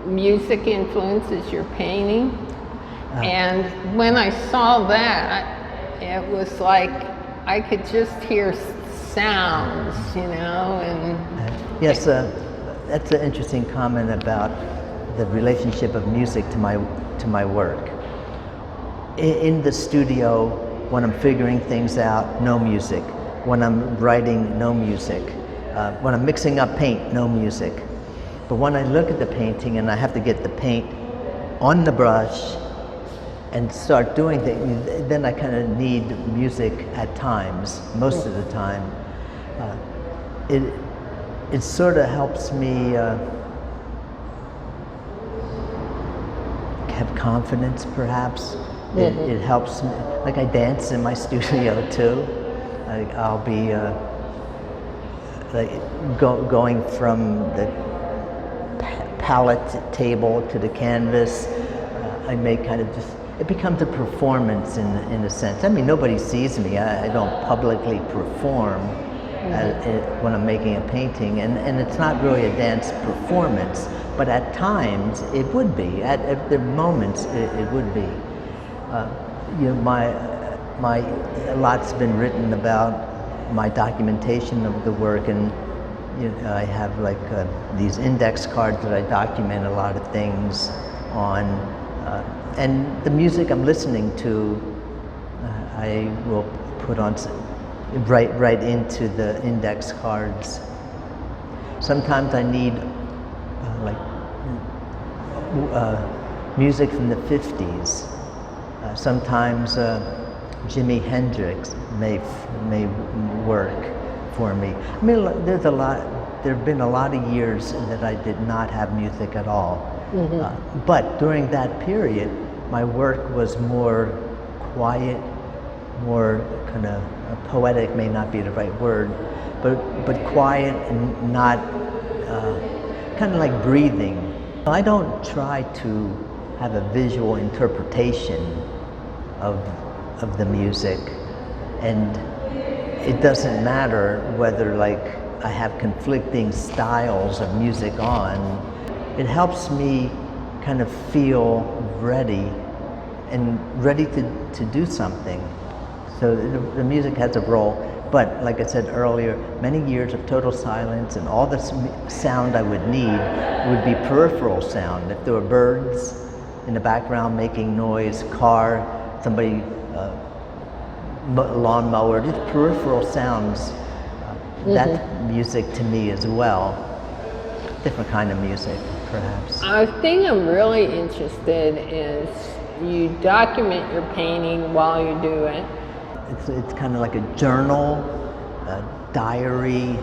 music influences your painting. And when I saw that, it was like I could just hear sounds, you know, and... Yes, that's an interesting comment about the relationship of music to my work. In the studio, when I'm figuring things out, no music. When I'm writing, no music. When I'm mixing up paint, no music. But when I look at the painting and I have to get the paint on the brush and start doing things, then I kind of need music at times, most of the time. It sort of helps me have confidence, perhaps. It helps me, like I dance in my studio too. I'll be going from the palette table to the canvas. I make kind of just, it becomes a performance in a sense. I mean, nobody sees me. I don't publicly perform when I'm making a painting, and it's not really a dance performance, but at times it would be. At the moments it would be. You know, a lot's been written about my documentation of the work, and you know, I have like these index cards that I document a lot of things on, and the music I'm listening to, I will put on right into the index cards. Sometimes I need music from the 50s. Sometimes Jimi Hendrix may work for me. I mean, there have been a lot of years that I did not have music at all. But during that period, my work was more quiet, more kind of poetic, may not be the right word, but quiet and not kind of like breathing. I don't try to have a visual interpretation of the music, and it doesn't matter whether like I have conflicting styles of music on. It helps me kind of feel ready to do something. So the music has a role, but like I said earlier, many years of total silence and all the sound I would need would be peripheral sound. If there were birds in the background making noise, car, somebody, lawnmower, just peripheral sounds. That's music to me as well. Different kind of music, perhaps. A thing I'm really interested in is you document your painting while you do it. It's kind of like a journal, a diary,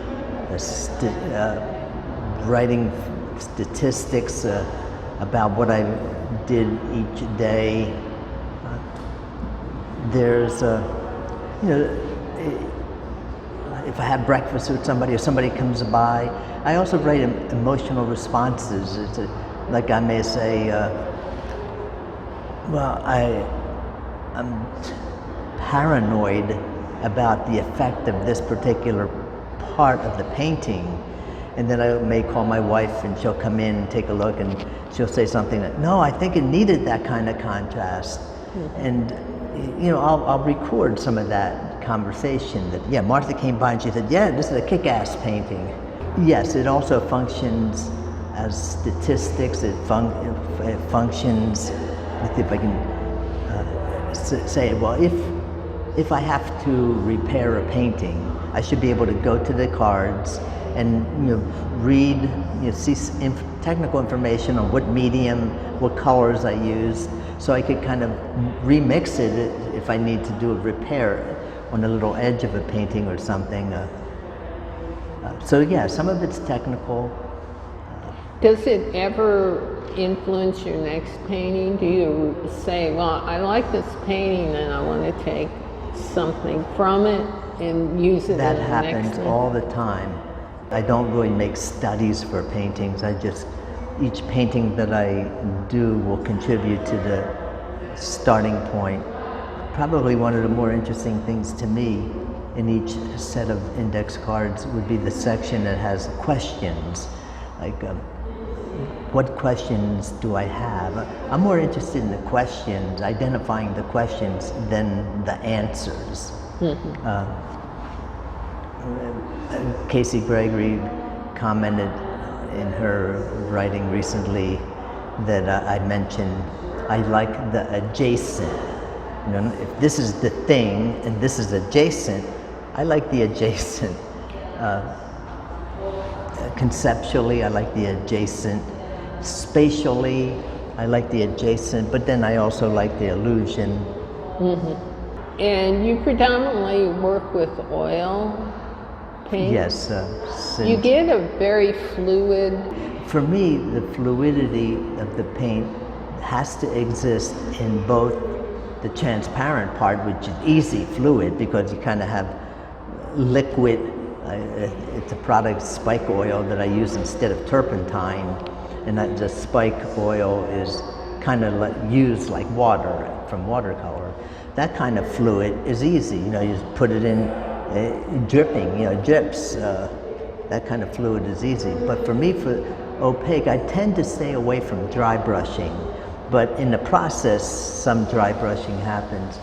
writing statistics about what I did each day. There's you know, if I have breakfast with somebody or somebody comes by, I also write emotional responses. Like I may say, well, I'm paranoid about the effect of this particular part of the painting, and then I may call my wife and she'll come in and take a look and she'll say something that, no, I think it needed that kind of contrast. And you know, I'll record some of that conversation that, yeah, Martha came by and she said, yeah, this is a kick-ass painting. Yes, it also functions as statistics. It functions, if I can say it, well, if I have to repair a painting, I should be able to go to the cards and read, see technical information on what medium, what colors I used, so I could kind of remix it if I need to do a repair on a little edge of a painting or something. So yeah, some of it's technical. Does it ever influence your next painting? Do you say, well, I like this painting and I want to take something from it and use it in the next one? That happens all the time. I don't really make studies for paintings. Each painting that I do will contribute to the starting point. Probably one of the more interesting things to me in each set of index cards would be the section that has questions. Like, what questions do I have? I'm more interested in the questions, identifying the questions than the answers. Casey Gregory commented in her writing recently that I mentioned I like the adjacent. You know, if this is the thing and this is adjacent, I like the adjacent. Conceptually, I like the adjacent. Spatially, I like the adjacent, but then I also like the illusion. And you predominantly work with oil paint? Yes. You get a very fluid... For me, the fluidity of the paint has to exist in both the transparent part, which is easy fluid because you kind of have liquid. It's a product, spike oil, that I use instead of turpentine, and that the spike oil is kind of used like water from watercolor. That kind of fluid is easy. You know, you just put it in dripping, you know, drips. That kind of fluid is easy. But for me, for opaque, I tend to stay away from dry brushing. But in the process, some dry brushing happens.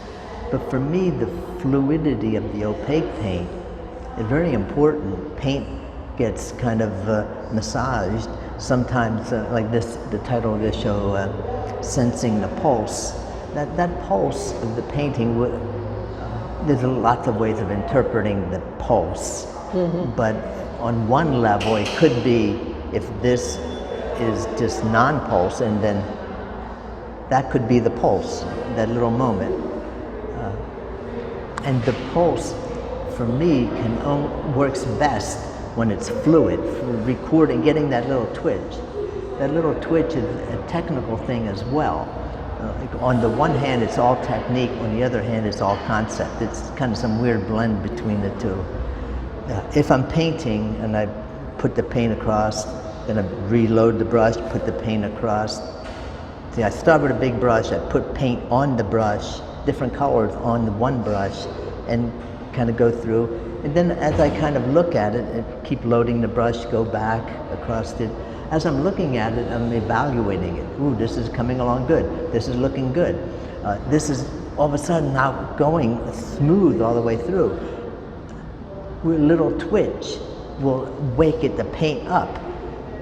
But for me, the fluidity of the opaque paint is very important. Paint gets kind of massaged. Sometimes, like this, the title of this show, Sensing the Pulse. That pulse of the painting, there's lots of ways of interpreting the pulse. But on one level, it could be if this is just non-pulse, and then that could be the pulse, that little moment. And the pulse, for me, works best when it's fluid. For recording, getting that little twitch. That little twitch is a technical thing as well. Like on the one hand, it's all technique. On the other hand, it's all concept. It's kind of some weird blend between the two. If I'm painting and I put the paint across, then I reload the brush, put the paint across. See, I start with a big brush, I put paint on the brush, different colors on the one brush, and kind of go through. And then as I kind of look at it, and keep loading the brush, go back across it. As I'm looking at it, I'm evaluating it. Ooh, this is coming along good. This is looking good. This is all of a sudden now going smooth all the way through. With a little twitch will wake the paint up.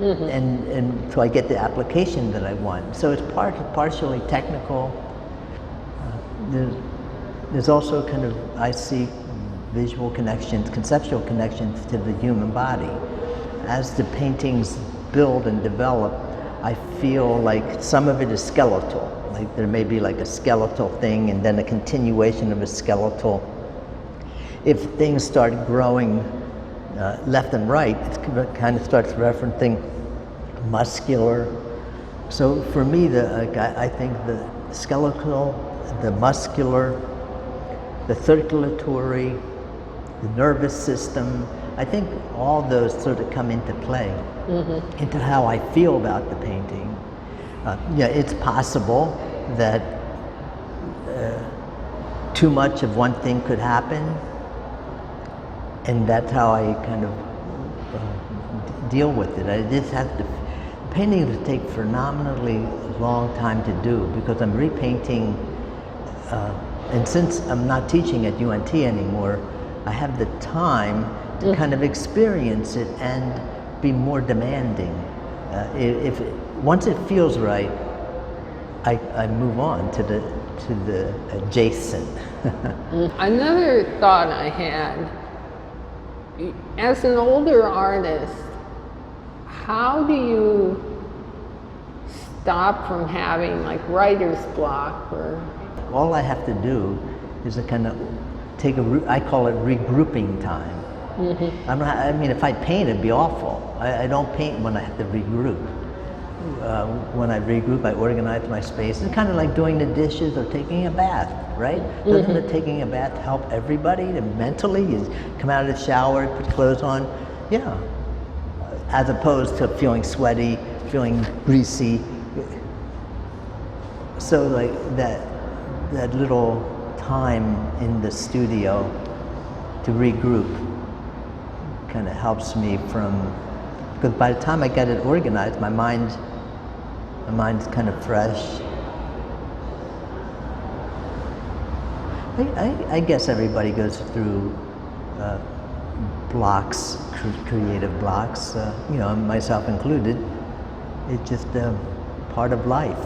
And so I get the application that I want. So it's partially technical. There's also kind of, I see visual connections, conceptual connections to the human body. As the paintings build and develop, I feel like some of it is skeletal. Like there may be like a skeletal thing and then a continuation of a skeletal. If things start growing left and right, it kind of starts referencing muscular. So for me, I think the skeletal, the muscular, the circulatory, the nervous system, I think all those sort of come into play, into how I feel about the painting. Yeah, it's possible that too much of one thing could happen, and that's how I kind of deal with it. I just have to, paintings take phenomenally long time to do because I'm repainting, and since I'm not teaching at UNT anymore, I have the time to kind of experience it and be more demanding. Once it feels right, I move on to the adjacent. Another thought I had, as an older artist, how do you stop from having like writer's block? Or all I have to do is to kind of take I call it regrouping time. I mean, if I paint, it'd be awful. I don't paint when I have to regroup. When I regroup, I organize my space. It's kind of like doing the dishes or taking a bath, right? Doesn't it taking a bath help everybody mentally? You come out of the shower, put clothes on, yeah. As opposed to feeling sweaty, feeling greasy. So like that little time in the studio to regroup kind of helps me from because by the time I get it organized, my mind's kind of fresh. I guess everybody goes through blocks, creative blocks, myself included. It's just part of life.